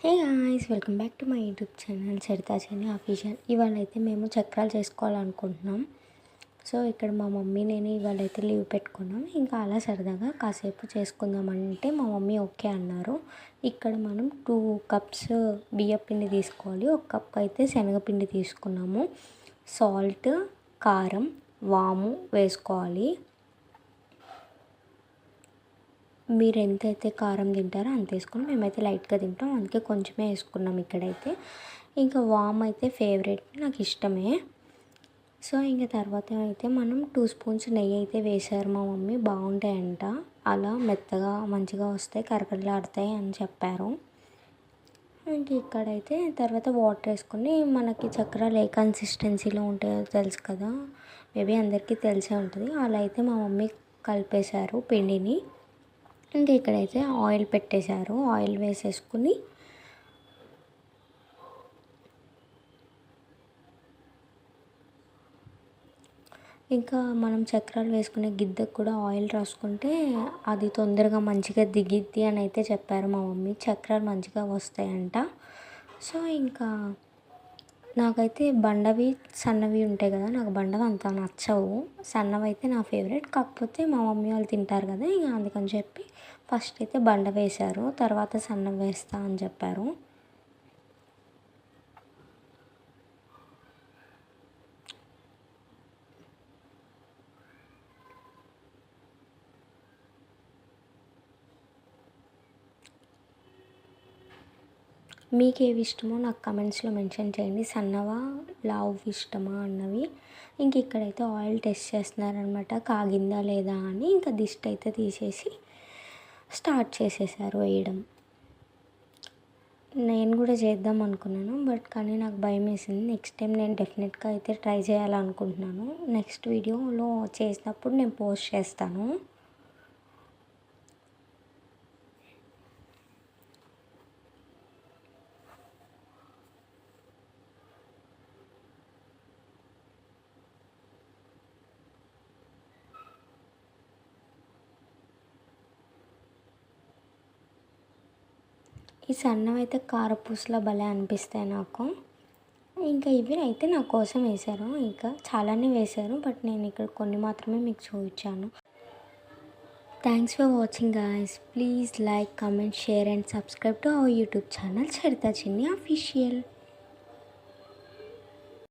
Hey guys, welcome back to my YouTube channel Charitha చెన్ని official. ఇవాళ అయితే మేము చక్రాలు చేసుకోవాలనుకుంటున్నాం. సో ఇక్కడ మా మమ్మీ నేను ఇవాళ అయితే లీవ్ పెట్టుకున్నాం. ఇంకా అలా సరదాగా కాసేపు చేసుకుందామంటే మా మమ్మీ ఓకే అన్నారు. ఇక్కడ మనం 2 కప్స్ బియ్యపిండి తీసుకోవాలి. 1 కప్ అయితే శనగపిండి తీసుకున్నాము. సాల్ట్, కారం, వాము వేసుకోవాలి. మీరు ఎంతైతే కారం తింటారో అంత వేసుకొని, మేమైతే లైట్గా తింటాం, అందుకే కొంచెమే వేసుకున్నాం ఇక్కడైతే. ఇంకా వామ్ అయితే ఫేవరెట్, నాకు ఇష్టమే. సో ఇంకా తర్వాత అయితే మనం 2 స్పూన్స్ నెయ్యి అయితే వేసారు మా మమ్మీ. బాగుంటాయంట, అలా మెత్తగా మంచిగా వస్తాయి, కరకరలాడతాయి అని చెప్పారు. ఇంక ఇక్కడైతే తర్వాత వాటర్ వేసుకొని, మనకి చక్రాలు ఏ కన్సిస్టెన్సీలో ఉంటాయో తెలుసు కదా, మేబీ అందరికీ తెలిసే ఉంటుంది. అలా అయితే మా మమ్మీ కలిపేశారు పిండిని. ఇంకా ఇక్కడైతే ఆయిల్ పెట్టేశారు. ఆయిల్ వేసేసుకుని ఇంకా మనం చక్రాలు వేసుకునే గిద్దకు కూడా ఆయిల్ రాసుకుంటే అది తొందరగా మంచిగా దిగిద్ది అని అయితే చెప్పారు మా మమ్మీ. చక్రాలు మంచిగా వస్తాయంట. సో ఇంకా నాకైతే బండవి సన్నవి ఉంటాయి కదా, నాకు బండవి అంత నచ్చవు. సన్నవి అయితే నా ఫేవరెట్. కాకపోతే మా మమ్మీ వాళ్ళు తింటారు కదా, ఇక అందుకని చెప్పి ఫస్ట్ అయితే బండ వేశారు, తర్వాత సన్నవి వేస్తా అని చెప్పారు. మీకు ఏవి ఇష్టమో నాకు కమెంట్స్లో మెన్షన్ చేయండి, సన్నవా లావు ఇష్టమా అన్నవి. ఇంక ఇక్కడైతే ఆయిల్ టెస్ట్ చేస్తున్నారనమాట, కాగిందా లేదా అని. ఇంకా దిష్టి అయితే తీసేసి స్టార్ట్ చేసేసారు వేయడం. నేను కూడా చేద్దాం అనుకున్నాను, బట్ కానీ నాకు భయం వేసింది. నెక్స్ట్ టైం నేను డెఫినెట్గా అయితే ట్రై చేయాలనుకుంటున్నాను. నెక్స్ట్ వీడియోలో చేసినప్పుడు నేను పోస్ట్ చేస్తాను. ఈ సన్నవైతే కారపూసలా భలే అనిపిస్తాయి నాకు. ఇంకా ఇవి అయితే నా కోసం వేశారు, ఇంకా చాలానే వేశారు, బట్ నేను ఇక్కడ కొన్ని మాత్రమే మీకు చూపించాను. Thanks for watching guys. Please like, comment, share and subscribe to our YouTube channel Charitha చెన్ని official.